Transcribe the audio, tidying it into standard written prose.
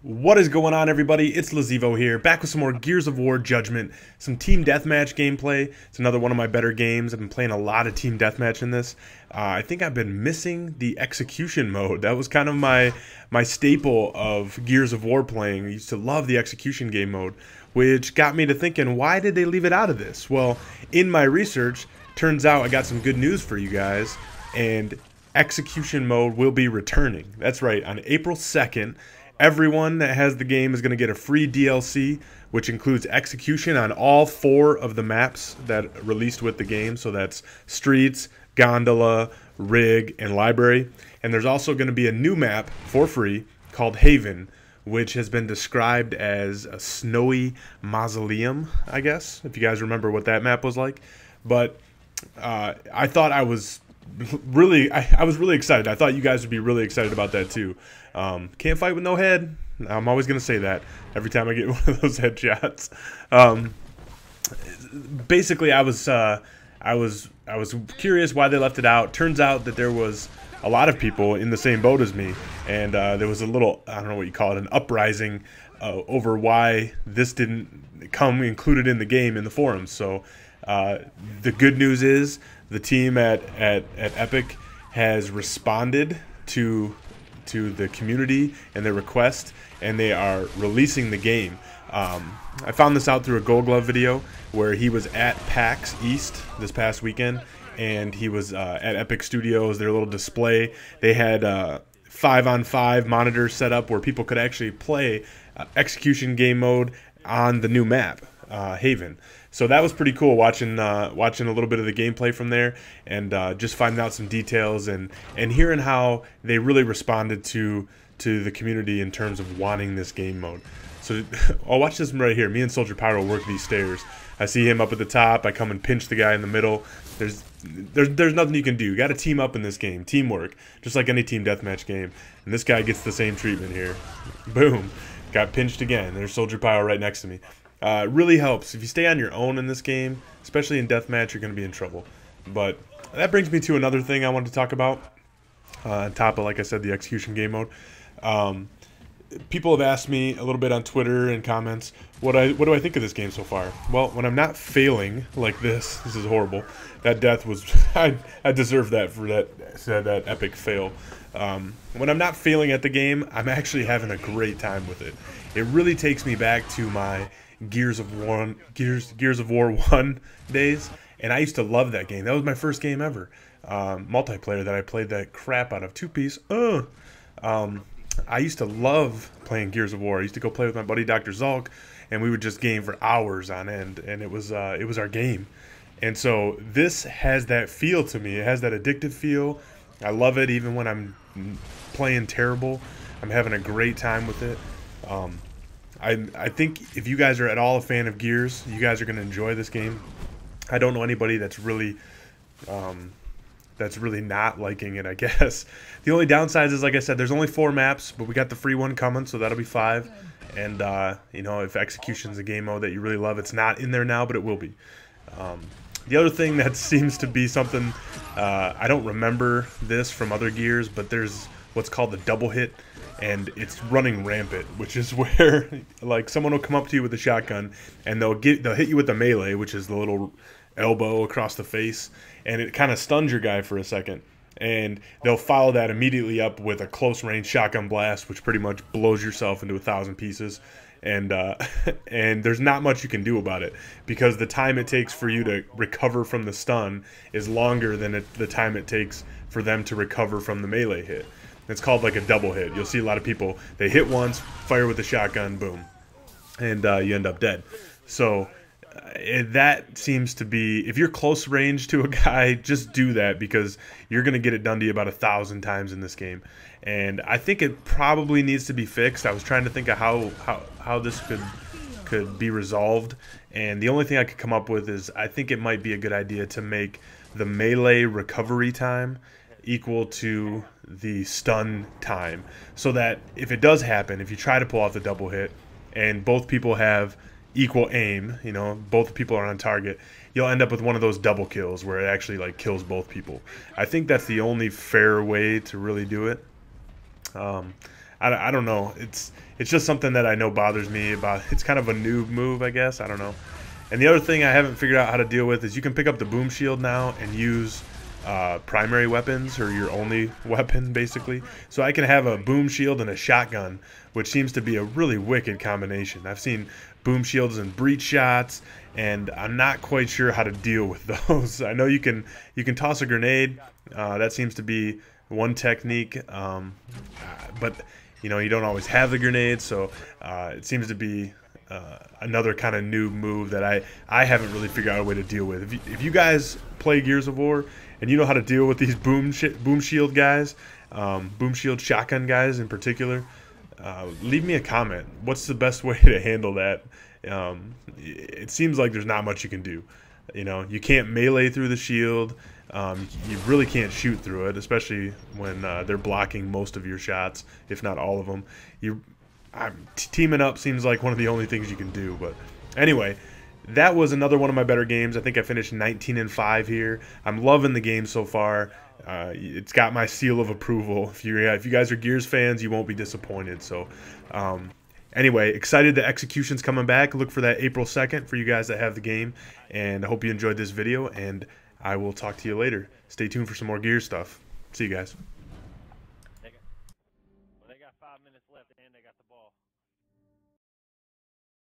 What is going on, everybody? It's Lazivo here, back with some more Gears of War Judgment, some Team Deathmatch gameplay. It's another one of my better games. I've been playing a lot of Team Deathmatch in this. I think I've been missing the execution mode. That was kind of my staple of Gears of War playing. I used to love the execution game mode, which got me to thinking, why did they leave it out of this? Well, in my research, turns out I got some good news for you guys, and execution mode will be returning. That's right, on April 2nd. Everyone that has the game is going to get a free DLC, which includes execution on all 4 of the maps that released with the game. So that's Streets, Gondola, Rig, and Library. And there's also going to be a new map for free called Haven, which has been described as a snowy mausoleum, I guess, if you guys remember what that map was like. But I thought I was really excited. I thought you guys would be really excited about that too. Can't fight with no head. I'm always gonna say that every time I get one of those headshots. Basically, I was curious why they left it out. Turns out that there was a lot of people in the same boat as me, and there was a little, I don't know what you call it, an uprising over why this didn't come included in the game in the forums. So the good news is the team at Epic has responded to the community and their request, and they are releasing the game. I found this out through a Gold Glove video where he was at PAX East this past weekend, and he was at Epic Studios, their little display. They had 5-on-5 monitors set up where people could actually play execution game mode on the new map, Haven. So that was pretty cool, watching a little bit of the gameplay from there, and just finding out some details and hearing how they really responded to the community in terms of wanting this game mode. So I'll watch this right here. Me and Soldier Pyro work these stairs. I see him up at the top. I come and pinch the guy in the middle. There's nothing you can do. You got to team up in this game. Teamwork, just like any team deathmatch game. And this guy gets the same treatment here. Boom. Got pinched again. There's Soldier Pyro right next to me. It really helps. If you stay on your own in this game, especially in deathmatch, you're going to be in trouble. But that brings me to another thing I wanted to talk about. On top of, like I said, the execution game mode. People have asked me a little bit on Twitter and comments, what do I think of this game so far? Well, when I'm not failing like this is horrible. That death was, I deserve that for that epic fail. When I'm not failing at the game, I'm actually having a great time with it. It really takes me back to my Gears of War 1 days, and I used to love that game. That was my first game ever, multiplayer, that I played that crap out of. Two-piece. I used to love playing Gears of War. I used to go play with my buddy Dr. Zulk, and we would just game for hours on end, and it was our game. And so this has that feel to me. It has that addictive feel. I love it even when I'm playing terrible. I'm having a great time with it. I think if you guys are at all a fan of Gears, you guys are going to enjoy this game. I don't know anybody that's really not liking it, I guess. The only downside is, like I said, there's only 4 maps, but we got the free one coming, so that'll be 5. And, you know, if execution's a game mode that you really love, it's not in there now, but it will be. The other thing that seems to be something, I don't remember this from other Gears, but there's what's called the double hit, and it's running rampant, which is where, like, someone will come up to you with a shotgun, and they'll hit you with the melee, which is the little elbow across the face, and it kind of stuns your guy for a second, and they'll follow that immediately up with a close range shotgun blast, which pretty much blows yourself into 1,000 pieces. And and there's not much you can do about it, because the time it takes for you to recover from the stun is longer than the time it takes for them to recover from the melee hit. It's called like a double hit. You'll see a lot of people, they hit once, fire with the shotgun, boom, and you end up dead. So that seems to be, if you're close range to a guy, just do that, because you're going to get it done to you about 1,000 times in this game. And I think it probably needs to be fixed. I was trying to think of how this could be resolved, and the only thing I could come up with is I think it might be a good idea to make the melee recovery time equal to the stun time, so that if it does happen, if you try to pull off the double hit and both people have equal aim, you know, both people are on target, you'll end up with one of those double kills where it actually like kills both people. I think that's the only fair way to really do it. I don't know. It's just something that I know bothers me about. It's kind of a noob move, I guess. I don't know. And the other thing I haven't figured out how to deal with is you can pick up the boom shield now and use primary weapons, or your only weapon basically. So I can have a boom shield and a shotgun, which seems to be a really wicked combination. I've seen boom shields and breach shots, and I'm not quite sure how to deal with those. I know you can toss a grenade. That seems to be one technique, but you know, you don't always have the grenade, so it seems to be another kind of new move that I haven't really figured out a way to deal with. If you guys play Gears of War and you know how to deal with these boom shield guys, boom shield shotgun guys in particular, leave me a comment. What's the best way to handle that? It seems like there's not much you can do. You know, you can't melee through the shield. You really can't shoot through it, especially when they're blocking most of your shots, if not all of them. Teaming up seems like one of the only things you can do. But anyway, that was another one of my better games. I think I finished 19-5 here. I'm loving the game so far. It's got my seal of approval. If you guys are Gears fans, you won't be disappointed. So anyway, excited the execution's coming back. Look for that April 2nd for you guys that have the game. And I hope you enjoyed this video, and I will talk to you later. Stay tuned for some more Gears stuff. See you guys.